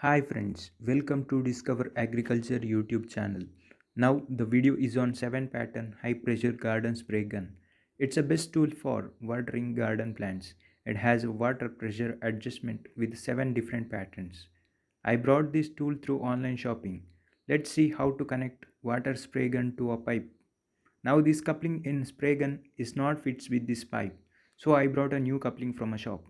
Hi friends, welcome to Discover Agriculture YouTube channel. Now the video is on 7 pattern high pressure garden spray gun. It's a best tool for watering garden plants. It has a water pressure adjustment with 7 different patterns. I brought this tool through online shopping. Let's see how to connect water spray gun to a pipe. Now this coupling in spray gun is not fits with this pipe. So I brought a new coupling from a shop.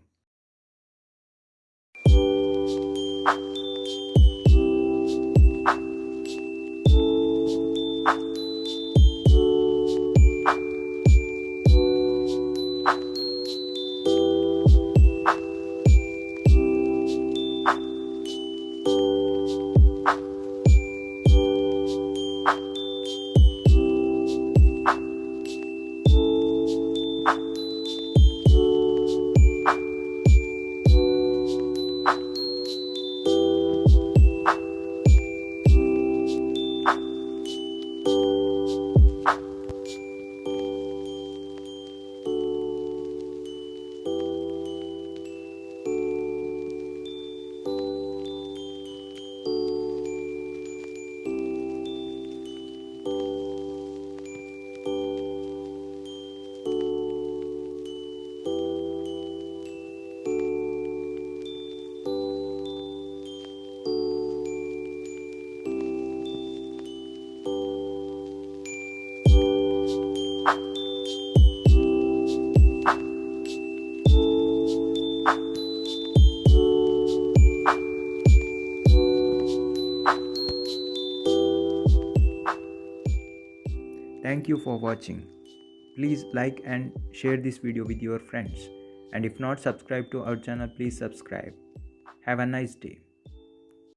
Thank you for watching. Please like and share this video with your friends. And if not subscribed to our channel, please subscribe. Have a nice day.